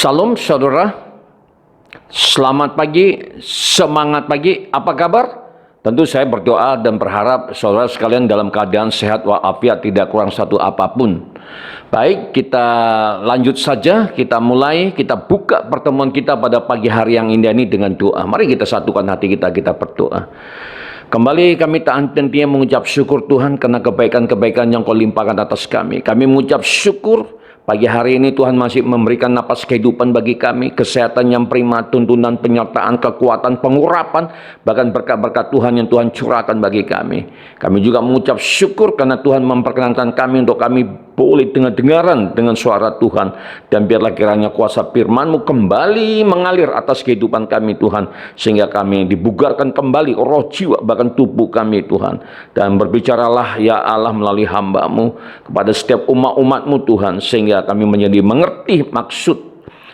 Salam saudara, selamat pagi, semangat pagi, apa kabar? Tentu saya berdoa dan berharap saudara sekalian dalam keadaan sehat walafiat, tidak kurang satu apapun. Baik, kita lanjut saja, kita mulai, kita buka pertemuan kita pada pagi hari yang indah ini dengan doa. Mari kita satukan hati kita berdoa. Kembali kami tak henti mengucap syukur Tuhan karena kebaikan-kebaikan yang Kau limpahkan atas kami. Kami mengucap syukur pagi hari ini Tuhan masih memberikan napas kehidupan bagi kami, kesehatan yang prima, tuntunan, penyertaan, kekuatan, pengurapan, bahkan berkat-berkat Tuhan yang Tuhan curahkan bagi kami. Kami juga mengucap syukur karena Tuhan memperkenankan kami untuk kami boleh dengar-dengaran dengan suara Tuhan. Dan biarlah kiranya kuasa firman-Mu kembali mengalir atas kehidupan kami Tuhan, sehingga kami dibugarkan kembali roh, jiwa, bahkan tubuh kami Tuhan. Dan berbicaralah ya Allah melalui hamba-Mu kepada setiap umat-umat-Mu Tuhan, sehingga kami menjadi mengerti maksud,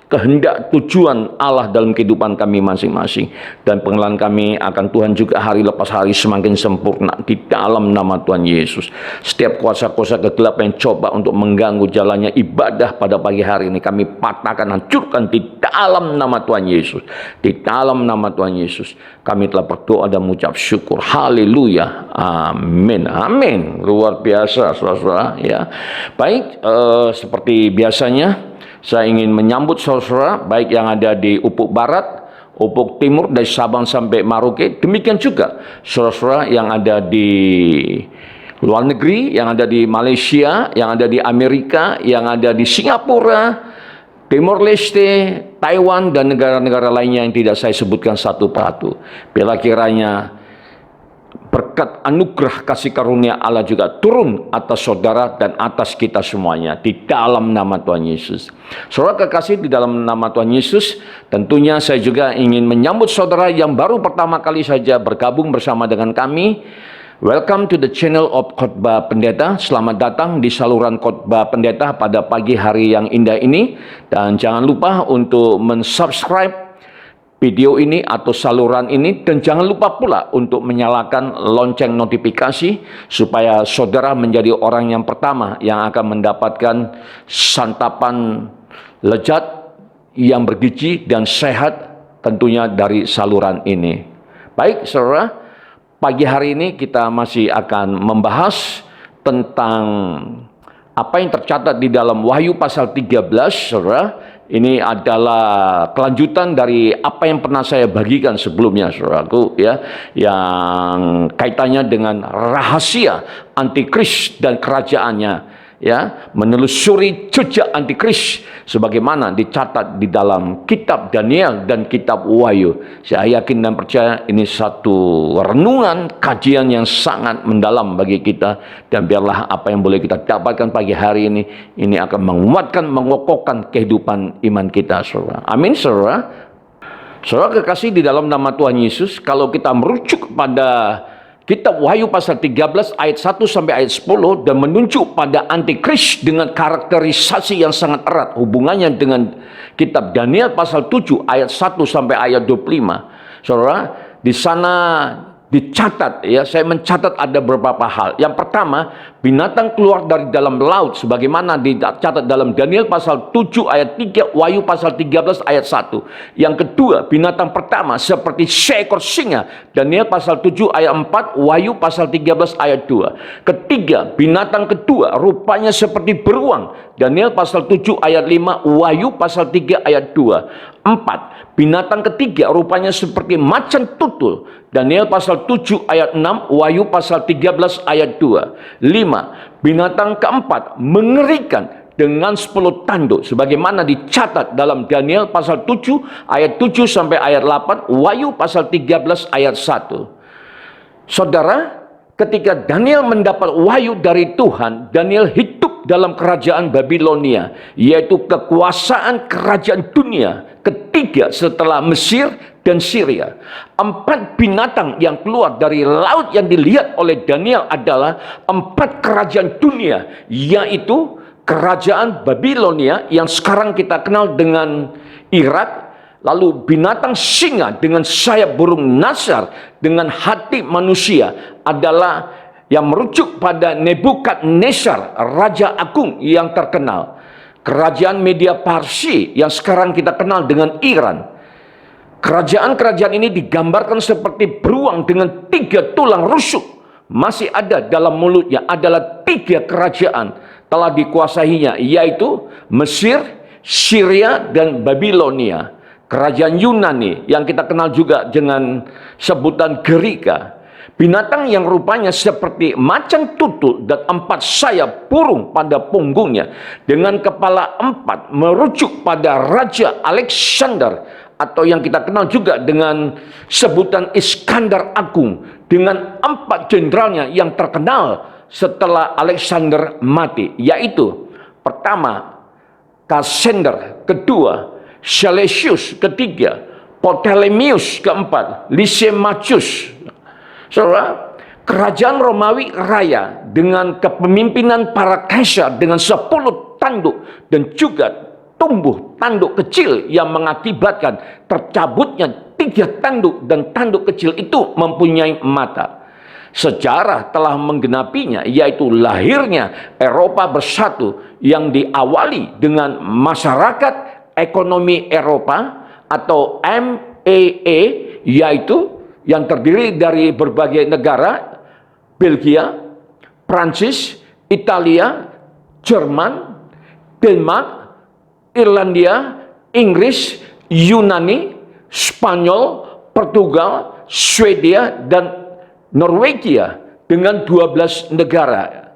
kehendak, tujuan Allah dalam kehidupan kami masing-masing. Dan pengenalan kami akan Tuhan juga hari lepas hari semakin sempurna di dalam nama Tuhan Yesus. Setiap kuasa-kuasa kegelapan yang coba untuk mengganggu jalannya ibadah pada pagi hari ini, kami patahkan, hancurkan di dalam nama Tuhan Yesus. Di dalam nama Tuhan Yesus kami telah berdoa dan mengucap syukur. Haleluya, amin, amin. Luar biasa saudara-saudara ya. Baik, seperti biasanya saya ingin menyambut saudara baik yang ada di Ufuk Barat, Ufuk Timur, dari Sabang sampai Merauke. Demikian juga saudara yang ada di luar negeri, yang ada di Malaysia, yang ada di Amerika, yang ada di Singapura, Timor Leste, Taiwan, dan negara-negara lainnya yang tidak saya sebutkan satu persatu. Bila kiranya berkat anugerah kasih karunia Allah juga turun atas saudara dan atas kita semuanya di dalam nama Tuhan Yesus. Saudara kekasih, di dalam nama Tuhan Yesus, tentunya saya juga ingin menyambut saudara yang baru pertama kali saja bergabung bersama dengan kami. Welcome to the channel of Khotbah Pendeta. Selamat datang di saluran Khotbah Pendeta pada pagi hari yang indah ini. Dan jangan lupa untuk mensubscribe video ini atau saluran ini, dan jangan lupa pula untuk menyalakan lonceng notifikasi supaya saudara menjadi orang yang pertama yang akan mendapatkan santapan lezat yang bergizi dan sehat tentunya dari saluran ini. Baik saudara, pagi hari ini kita masih akan membahas tentang apa yang tercatat di dalam Wahyu pasal 13, saudara. Ini adalah kelanjutan dari apa yang pernah saya bagikan sebelumnya, saudaraku, ya, yang kaitannya dengan rahasia antikris dan kerajaannya, ya, menelusuri jejak antikris sebagaimana dicatat di dalam kitab Daniel dan kitab Wahyu. Saya yakin dan percaya ini satu renungan kajian yang sangat mendalam bagi kita, dan biarlah apa yang boleh kita dapatkan pagi hari ini akan menguatkan, mengokohkan kehidupan iman kita, saudara. Amin, saudara. Saudara kekasih di dalam nama Tuhan Yesus, kalau kita merujuk pada kitab Wahyu pasal 13 ayat 1 sampai ayat 10 dan menunjuk pada antikris dengan karakterisasi yang sangat erat hubungannya dengan kitab Daniel pasal 7 ayat 1 sampai ayat 25. Saudara, di sana dicatat, ya, saya mencatat ada beberapa hal. Yang pertama, binatang keluar dari dalam laut sebagaimana dicatat dalam Daniel pasal 7 ayat 3, Wahyu pasal 13 ayat 1. Yang kedua, binatang pertama seperti seekor singa, Daniel pasal 7 ayat 4, Wahyu pasal 13 ayat 2. Ketiga, binatang kedua rupanya seperti beruang, Daniel pasal 7 ayat 5, Wahyu pasal 3 ayat 2. 4. Binatang ketiga rupanya seperti macan tutul, Daniel pasal 7 ayat 6, Wahyu pasal 13 ayat 2. 5. Binatang keempat mengerikan dengan 10 tanduk sebagaimana dicatat dalam Daniel pasal 7 ayat 7 sampai ayat 8, Wahyu pasal 13 ayat 1. Saudara, ketika Daniel mendapat wahyu dari Tuhan, Daniel hidup dalam kerajaan Babilonia, yaitu kekuasaan kerajaan dunia ketiga setelah Mesir dan Syria. 4 binatang yang keluar dari laut yang dilihat oleh Daniel adalah 4 kerajaan dunia, yaitu kerajaan Babilonia yang sekarang kita kenal dengan Irak. Lalu binatang singa dengan sayap burung nasar dengan hati manusia adalah yang merujuk pada Nebukadnezar, Raja Agung yang terkenal. kerajaan Media Parsi yang sekarang kita kenal dengan Iran. Kerajaan-kerajaan ini digambarkan seperti beruang dengan 3 tulang rusuk. Masih ada dalam mulutnya adalah 3 kerajaan telah dikuasainya, yaitu Mesir, Syria, dan Babilonia. Kerajaan Yunani yang kita kenal juga dengan sebutan Gerika. Binatang yang rupanya seperti macan tutul dan 4 sayap burung pada punggungnya dengan kepala 4 merujuk pada Raja Alexander, atau yang kita kenal juga dengan sebutan Iskandar Agung, dengan 4 jenderalnya yang terkenal setelah Alexander mati, yaitu pertama Cassander, kedua Seleucus, ketiga Ptolemeus, keempat Lysimachus. Saudara, kerajaan Romawi Raya dengan kepemimpinan para kaisar dengan 10 tanduk dan juga tumbuh tanduk kecil yang mengakibatkan tercabutnya 3 tanduk, dan tanduk kecil itu mempunyai mata. Sejarah telah menggenapinya, yaitu lahirnya Eropa bersatu yang diawali dengan masyarakat ekonomi Eropa atau MAE, yaitu yang terdiri dari berbagai negara: Belgia, Prancis, Italia, Jerman, Denmark, Irlandia, Inggris, Yunani, Spanyol, Portugal, Swedia, dan Norwegia dengan 12 negara.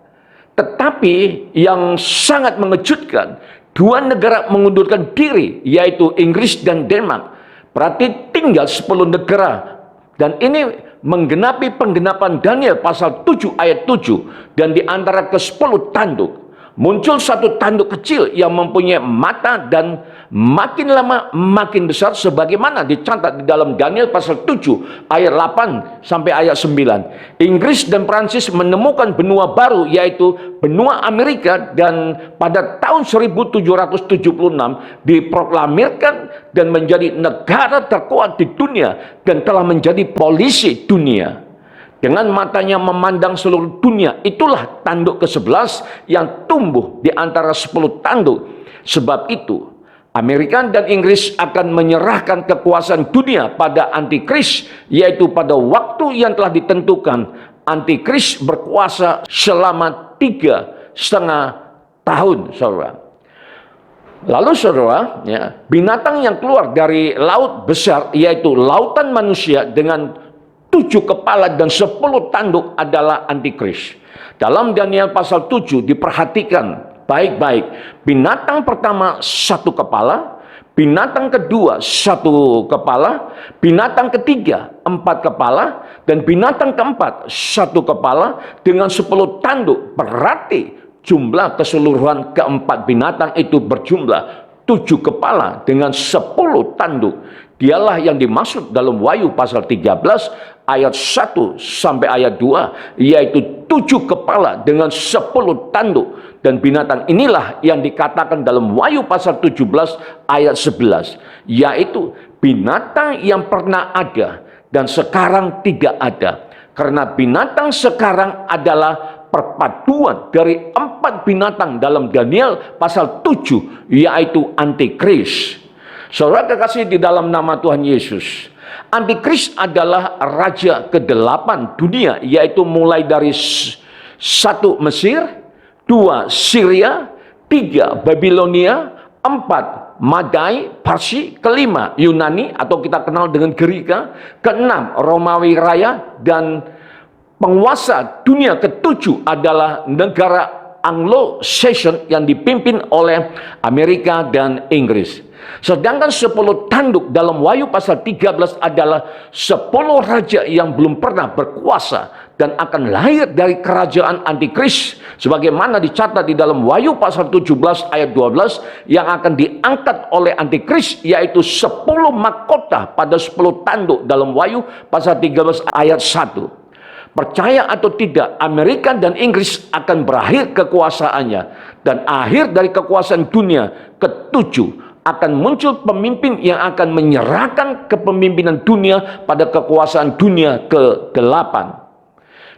Tetapi yang sangat mengejutkan, 2 negara mengundurkan diri, yaitu Inggris dan Denmark. Berarti tinggal 10 negara. Dan ini menggenapi penggenapan Daniel pasal 7 ayat 7. Dan di antara ke-10 tanduk muncul 1 tanduk kecil yang mempunyai mata dan makin lama makin besar, sebagaimana dicatat di dalam Daniel pasal 7 ayat 8 sampai ayat 9. Inggris dan Prancis menemukan benua baru, yaitu benua Amerika, dan pada tahun 1776 diproklamirkan dan menjadi negara terkuat di dunia dan telah menjadi polisi dunia. Dengan matanya memandang seluruh dunia. Itulah tanduk ke-11 yang tumbuh di antara 10 tanduk. Sebab itu Amerika dan Inggris akan menyerahkan kekuasaan dunia pada antikris, yaitu pada waktu yang telah ditentukan. Antikris berkuasa selama 3,5 tahun, saudara. Lalu saudara, binatang yang keluar dari laut besar, yaitu lautan manusia dengan 7 kepala dan 10 tanduk adalah antikris. Dalam Daniel pasal 7 diperhatikan baik-baik. Binatang pertama 1 kepala, binatang kedua 1 kepala, binatang ketiga 4 kepala, dan binatang keempat 1 kepala dengan 10 tanduk. Berarti jumlah keseluruhan keempat binatang itu berjumlah 7 kepala dengan 10 tanduk. Dialah yang dimaksud dalam Wahyu pasal 13 ayat 1 sampai ayat 2, yaitu 7 kepala dengan 10 tanduk. Dan binatang inilah yang dikatakan dalam Wahyu pasal 17 ayat 11, yaitu binatang yang pernah ada dan sekarang tidak ada. Karena binatang sekarang adalah perpaduan dari 4 binatang dalam Daniel pasal 7, yaitu antikris. Saudara kekasih di dalam nama Tuhan Yesus, antikris adalah raja ke-8 dunia, yaitu mulai dari 1 Mesir, 2 Syria, 3 Babilonia, 4 Madai Parsi, ke-5 Yunani atau kita kenal dengan Gerika, ke-6 Romawi Raya, dan penguasa dunia ke-7 adalah negara Anglo-Saxon yang dipimpin oleh Amerika dan Inggris. Sedangkan 10 tanduk dalam Wahyu pasal 13 adalah 10 raja yang belum pernah berkuasa dan akan lahir dari kerajaan antikris, sebagaimana dicatat di dalam Wahyu pasal 17 ayat 12, yang akan diangkat oleh antikris, yaitu 10 mahkota pada 10 tanduk dalam Wahyu pasal 13 ayat 1. Percaya atau tidak, Amerika dan Inggris akan berakhir kekuasaannya, dan akhir dari kekuasaan dunia ke-7 akan muncul pemimpin yang akan menyerahkan kepemimpinan dunia pada kekuasaan dunia ke-8.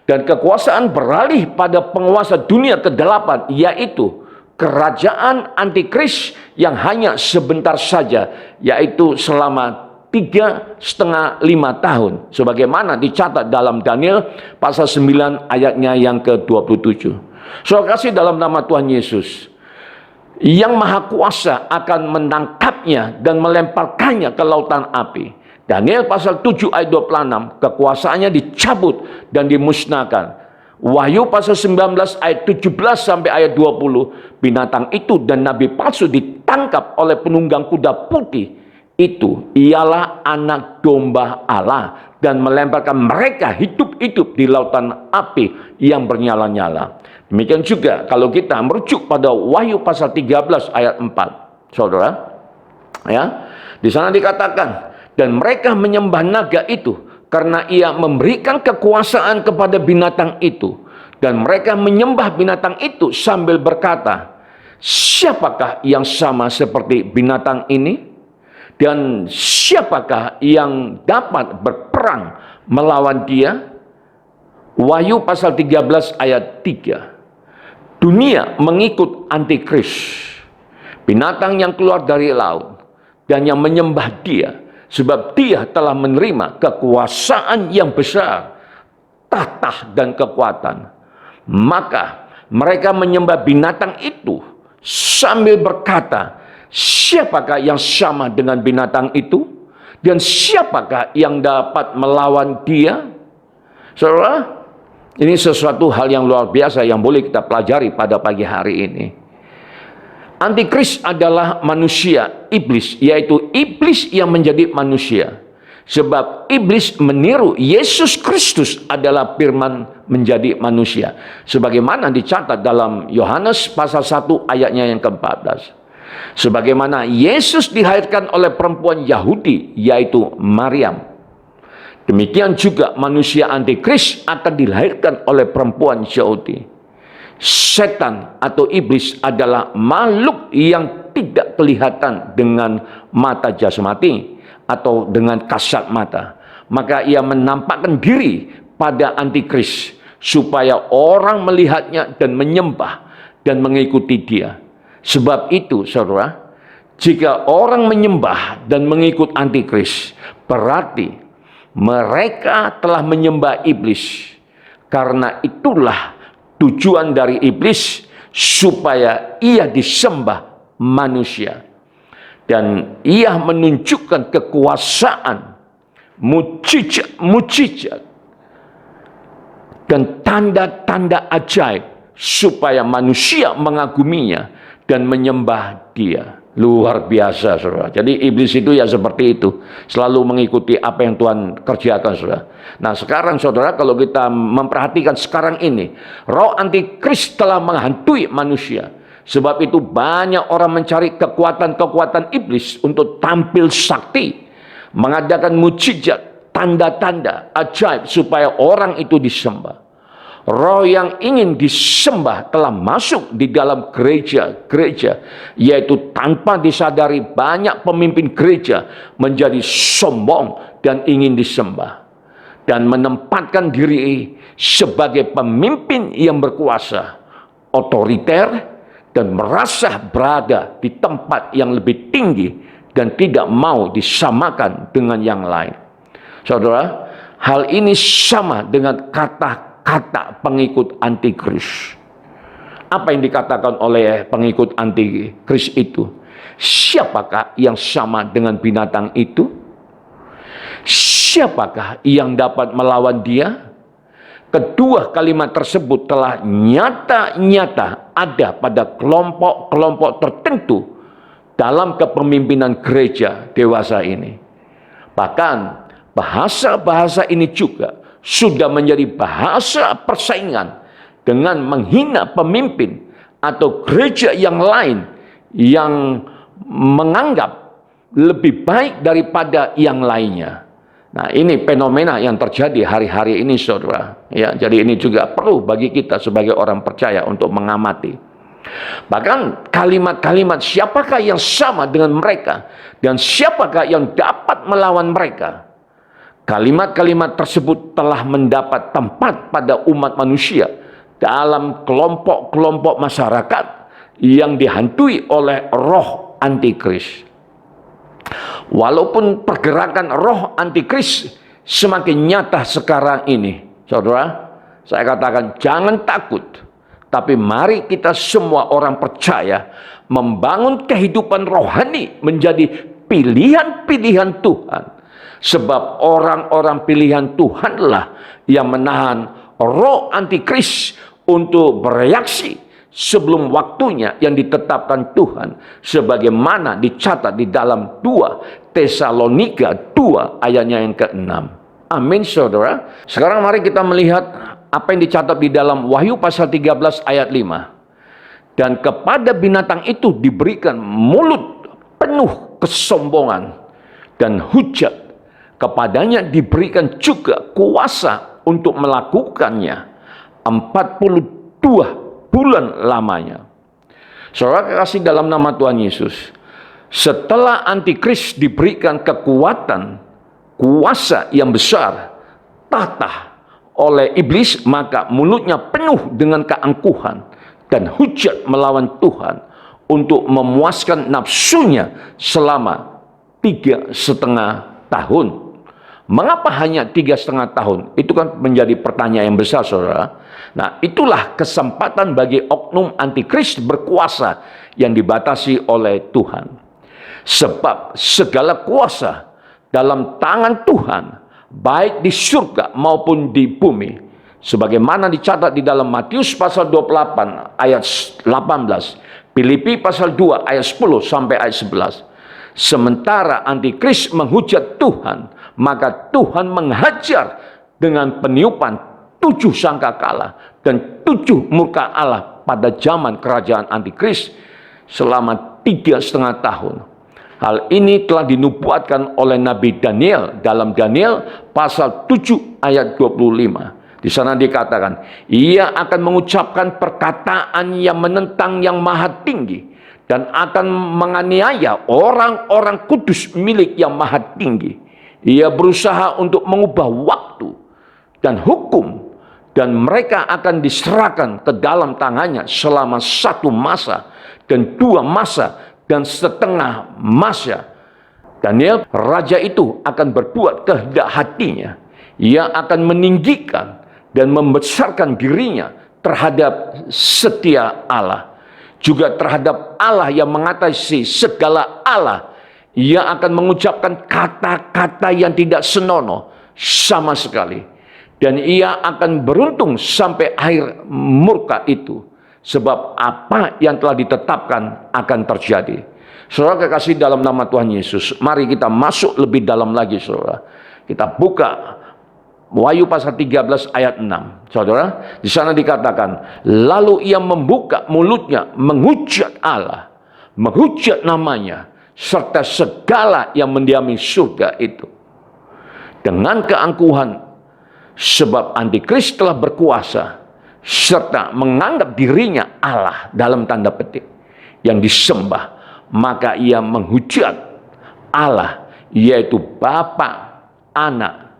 Dan kekuasaan beralih pada penguasa dunia ke-8, yaitu kerajaan antikris yang hanya sebentar saja, yaitu selama 3,5 tahun, sebagaimana dicatat dalam Daniel pasal 9 ayatnya yang ke-27. Saudara kasih dalam nama Tuhan Yesus, yang Maha Kuasa akan menangkapnya dan melemparkannya ke lautan api. Daniel pasal 7 ayat 26, kekuasaannya dicabut dan dimusnahkan. Wahyu pasal 19 ayat 17 sampai ayat 20, binatang itu dan nabi palsu ditangkap oleh penunggang kuda putih. Itu ialah anak domba Allah dan melemparkan mereka hidup-hidup di lautan api yang bernyala-nyala. Demikian juga kalau kita merujuk pada Wahyu pasal 13 ayat 4. Saudara, ya, di sana dikatakan, dan mereka menyembah naga itu karena ia memberikan kekuasaan kepada binatang itu. Dan mereka menyembah binatang itu sambil berkata, siapakah yang sama seperti binatang ini? Dan siapakah yang dapat berperang melawan dia? Wahyu pasal 13 ayat 3. Dunia mengikut antikris, binatang yang keluar dari laut, dan yang menyembah dia, sebab dia telah menerima kekuasaan yang besar, tahta dan kekuatan. Maka mereka menyembah binatang itu sambil berkata, siapakah yang sama dengan binatang itu? Dan siapakah yang dapat melawan dia? Saudara, ini sesuatu hal yang luar biasa yang boleh kita pelajari pada pagi hari ini. Antikris adalah manusia, iblis, yaitu iblis yang menjadi manusia. Sebab iblis meniru Yesus Kristus adalah firman menjadi manusia. Sebagaimana dicatat dalam Yohanes pasal 1 ayatnya yang ke-14. Sebagaimana Yesus dilahirkan oleh perempuan Yahudi, yaitu Maryam, demikian juga manusia antikris akan dilahirkan oleh perempuan Yahudi. Setan atau iblis adalah makhluk yang tidak kelihatan dengan mata jasmani atau dengan kasat mata. Maka ia menampakkan diri pada antikris supaya orang melihatnya dan menyembah dan mengikuti dia. Sebab itu, saudara, jika orang menyembah dan mengikut antikris, berarti mereka telah menyembah iblis. Karena itulah tujuan dari iblis, supaya ia disembah manusia. Dan ia menunjukkan kekuasaan, mujizat, dan tanda-tanda ajaib, supaya manusia mengaguminya dan menyembah dia. Luar biasa, saudara. Jadi iblis itu ya seperti itu, selalu mengikuti apa yang Tuhan kerjakan, saudara. Nah sekarang, saudara, kalau kita memperhatikan sekarang ini, roh antikris telah menghantui manusia. Sebab itu banyak orang mencari kekuatan-kekuatan iblis untuk tampil sakti, mengadakan mujizat, tanda-tanda ajaib supaya orang itu disembah. Roh yang ingin disembah telah masuk di dalam gereja, yaitu tanpa disadari banyak pemimpin gereja menjadi sombong dan ingin disembah, dan menempatkan diri sebagai pemimpin yang berkuasa, otoriter, dan merasa berada di tempat yang lebih tinggi dan tidak mau disamakan dengan yang lain. Saudara, hal ini sama dengan kata pengikut antikris. Apa yang dikatakan oleh pengikut antikris itu? Siapakah yang sama dengan binatang itu? Siapakah yang dapat melawan dia? Kedua kalimat tersebut telah nyata-nyata ada pada kelompok-kelompok tertentu dalam kepemimpinan gereja dewasa ini. Bahkan bahasa-bahasa ini juga sudah menjadi bahasa persaingan dengan menghina pemimpin atau gereja yang lain yang menganggap lebih baik daripada yang lainnya. Nah, ini fenomena yang terjadi hari-hari ini, saudara. Ya, jadi ini juga perlu bagi kita sebagai orang percaya untuk mengamati. Bahkan kalimat-kalimat siapakah yang sama dengan mereka dan siapakah yang dapat melawan mereka. Kalimat-kalimat tersebut telah mendapat tempat pada umat manusia dalam kelompok-kelompok masyarakat yang dihantui oleh roh antikris. Walaupun pergerakan roh antikris semakin nyata sekarang ini, saudara, saya katakan jangan takut. Tapi mari kita semua orang percaya membangun kehidupan rohani menjadi pilihan-pilihan Tuhan. Sebab orang-orang pilihan Tuhanlah yang menahan roh antikris untuk bereaksi sebelum waktunya yang ditetapkan Tuhan, sebagaimana dicatat di dalam 2 Tesalonika 2 ayatnya yang ke-6. Amin, saudara. Sekarang mari kita melihat apa yang dicatat di dalam Wahyu pasal 13 ayat 5. Dan kepada binatang itu diberikan mulut penuh kesombongan dan hujat. Kepadanya diberikan juga kuasa untuk melakukannya 42 bulan lamanya. Saudara kekasih dalam nama Tuhan Yesus, setelah antikris diberikan kekuatan, kuasa yang besar, tahta oleh iblis, maka mulutnya penuh dengan keangkuhan dan hujat melawan Tuhan untuk memuaskan nafsunya selama 3,5 tahun. Mengapa hanya 3,5 tahun? Itu kan menjadi pertanyaan yang besar, saudara. Nah, itulah kesempatan bagi oknum antikris berkuasa yang dibatasi oleh Tuhan. Sebab segala kuasa dalam tangan Tuhan, baik di surga maupun di bumi. Sebagaimana dicatat di dalam Matius pasal 28 ayat 18, Filipi pasal 2 ayat 10 sampai ayat 11. Sementara antikris menghujat Tuhan, maka Tuhan menghajar dengan peniupan 7 sangkakala dan 7 murka Allah pada zaman kerajaan antikris selama 3,5 tahun. Hal ini telah dinubuatkan oleh Nabi Daniel dalam Daniel pasal 7 ayat 25. Di sana dikatakan, ia akan mengucapkan perkataan yang menentang yang maha tinggi dan akan menganiaya orang-orang kudus milik yang maha tinggi. Ia berusaha untuk mengubah waktu dan hukum, dan mereka akan diserahkan ke dalam tangannya selama 1 masa dan 2 masa dan setengah masa. Daniel, raja itu akan berbuat kehendak hatinya. Ia akan meninggikan dan membesarkan dirinya terhadap setia Allah, juga terhadap Allah yang mengatasi segala Allah. Ia akan mengucapkan kata-kata yang tidak senonoh sama sekali. Dan ia akan beruntung sampai akhir murka itu. Sebab apa yang telah ditetapkan akan terjadi. Saudara kekasih dalam nama Tuhan Yesus, mari kita masuk lebih dalam lagi, saudara. Kita buka Wahyu pasal 13 ayat 6. Saudara, di sana dikatakan, lalu ia membuka mulutnya menghujat Allah, menghujat namanya, serta segala yang mendiami surga itu dengan keangkuhan, sebab antikris telah berkuasa serta menganggap dirinya Allah dalam tanda petik yang disembah, maka ia menghujat Allah, yaitu Bapa, Anak,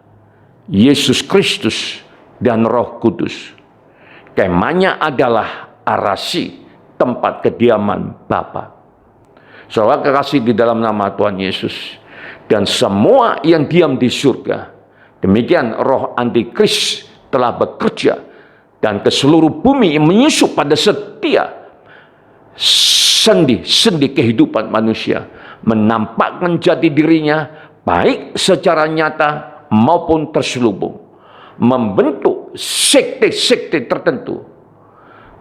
Yesus Kristus dan Roh Kudus. Kemahnya adalah arasi, tempat kediaman Bapa. Saudara kekasih di dalam nama Tuhan Yesus, dan semua yang diam di surga, demikian roh antikris telah bekerja dan ke seluruh bumi menyusup pada setiap sendi-sendi kehidupan manusia, menampakkan jati dirinya baik secara nyata maupun terselubung, membentuk sekte-sekte tertentu,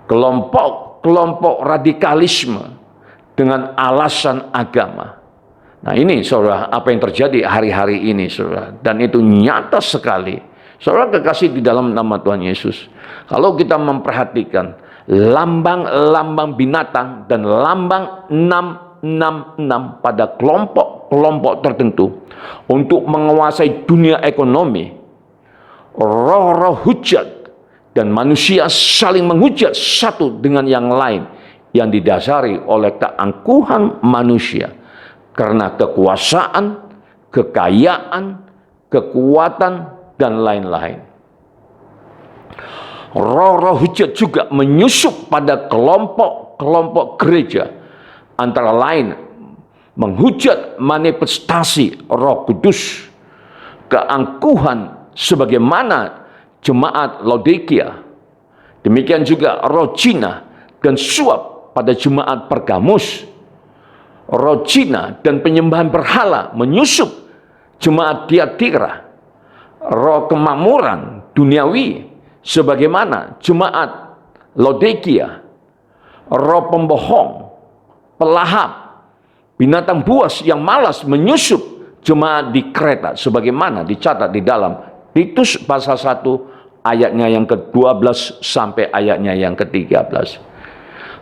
kelompok-kelompok radikalisme dengan alasan agama. Nah ini saudara, apa yang terjadi hari-hari ini saudara, dan itu nyata sekali. Saudara kekasih di dalam nama Tuhan Yesus, kalau kita memperhatikan lambang-lambang binatang dan lambang 666 pada kelompok-kelompok tertentu untuk menguasai dunia ekonomi, roh-roh hujat, dan manusia saling menghujat satu dengan yang lain, yang didasari oleh keangkuhan manusia karena kekuasaan, kekayaan, kekuatan, dan lain-lain. Roh-roh hujat juga menyusup pada kelompok kelompok gereja antara lain menghujat manifestasi Roh Kudus, keangkuhan sebagaimana jemaat Laodikia, demikian juga roh zina dan suap pada jemaat Pergamus, roh zina dan penyembahan berhala menyusup jemaat Tiatira, roh kemakmuran duniawi sebagaimana jemaat Laodikia, roh pembohong, pelahap, binatang buas yang malas menyusup jemaat di Kreta sebagaimana dicatat di dalam Titus pasal 1 ayatnya yang ke-12 sampai ayatnya yang ke-13.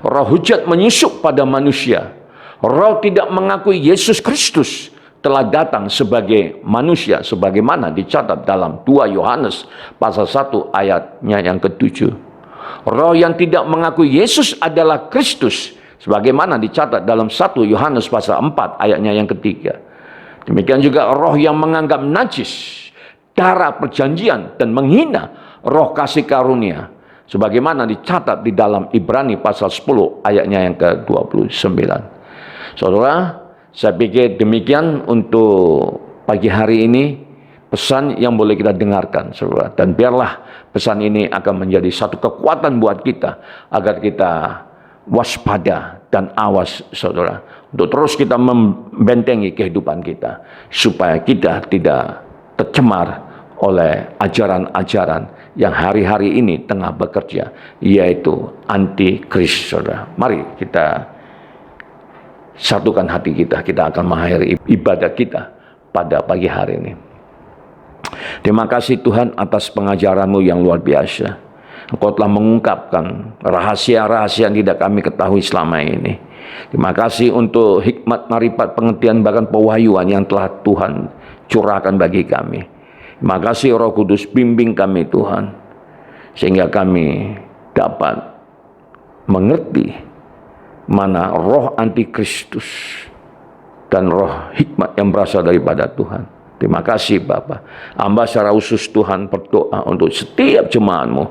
Roh hujat menyusup pada manusia. Roh tidak mengakui Yesus Kristus telah datang sebagai manusia sebagaimana dicatat dalam 2 Yohanes pasal 1 ayatnya yang ke-7. Roh yang tidak mengakui Yesus adalah Kristus sebagaimana dicatat dalam 1 Yohanes pasal 4 ayatnya yang ke-3. Demikian juga roh yang menganggap najis darah perjanjian dan menghina roh kasih karunia sebagaimana dicatat di dalam Ibrani pasal 10 ayatnya yang ke-29. Saudara, saya pikir demikian untuk pagi hari ini pesan yang boleh kita dengarkan, saudara. Dan biarlah pesan ini akan menjadi satu kekuatan buat kita agar kita waspada dan awas, saudara, untuk terus kita membentengi kehidupan kita supaya kita tidak tercemar oleh ajaran-ajaran yang hari-hari ini tengah bekerja, yaitu antikris, saudara. Mari kita satukan hati kita, kita akan mengakhiri ibadah kita pada pagi hari ini. Terima kasih Tuhan atas pengajaran-Mu yang luar biasa. Engkau telah mengungkapkan rahasia-rahasia yang tidak kami ketahui selama ini. Terima kasih untuk hikmat, marifat, pengertian, bahkan pewahyuan yang telah Tuhan curahkan bagi kami. Terima kasih Roh Kudus, bimbing kami Tuhan, sehingga kami dapat mengerti mana roh antikristus dan roh hikmat yang berasal daripada Tuhan. Terima kasih Bapa. Hamba secara khusus Tuhan berdoa untuk setiap jemaat-Mu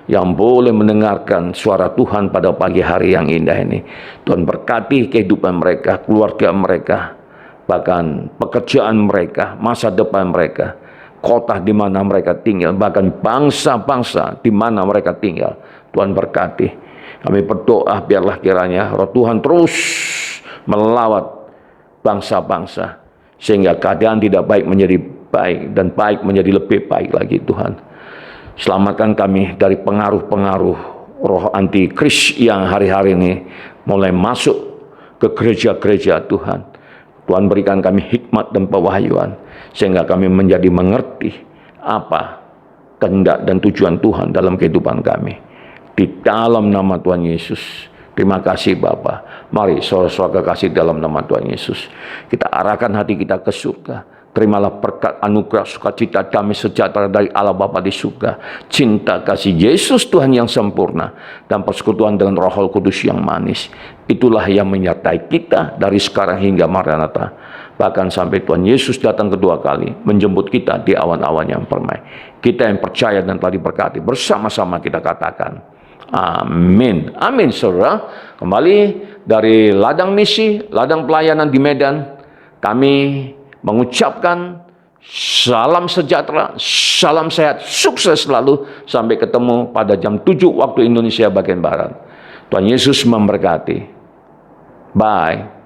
yang boleh mendengarkan suara Tuhan pada pagi hari yang indah ini. Tuhan berkati kehidupan mereka, keluarga mereka, bahkan pekerjaan mereka, masa depan mereka, kota di mana mereka tinggal, bahkan bangsa-bangsa di mana mereka tinggal. Tuhan berkati. Kami berdoa biarlah kiranya Roh Tuhan terus melawat bangsa-bangsa sehingga keadaan tidak baik menjadi baik dan baik menjadi lebih baik lagi Tuhan. Selamatkan kami dari pengaruh-pengaruh roh antikris yang hari-hari ini mulai masuk ke gereja-gereja Tuhan. Tuhan berikan kami hikmat dan pewahyuan sehingga kami menjadi mengerti apa kehendak dan tujuan Tuhan dalam kehidupan kami. Di dalam nama Tuhan Yesus. Terima kasih Bapa. Mari saudara-saudara kekasih dalam nama Tuhan Yesus, kita arahkan hati kita ke surga. Terimalah berkat, anugerah, sukacita, damai sejahtera dari Allah Bapa di surga, cinta kasih Yesus Tuhan yang sempurna, dan persekutuan dengan Roh Kudus yang manis. Itulah yang menyertai kita dari sekarang hingga Maranatha, bahkan sampai Tuhan Yesus datang kedua kali menjemput kita di awan-awan yang permai. Kita yang percaya dan telah diberkati, bersama-sama kita katakan amin. Amin, saudara. Kembali dari ladang misi, ladang pelayanan di Medan, kami mengucapkan salam sejahtera, salam sehat, sukses selalu. Sampai ketemu pada jam 7 waktu Indonesia bagian Barat. Tuhan Yesus memberkati. Bye.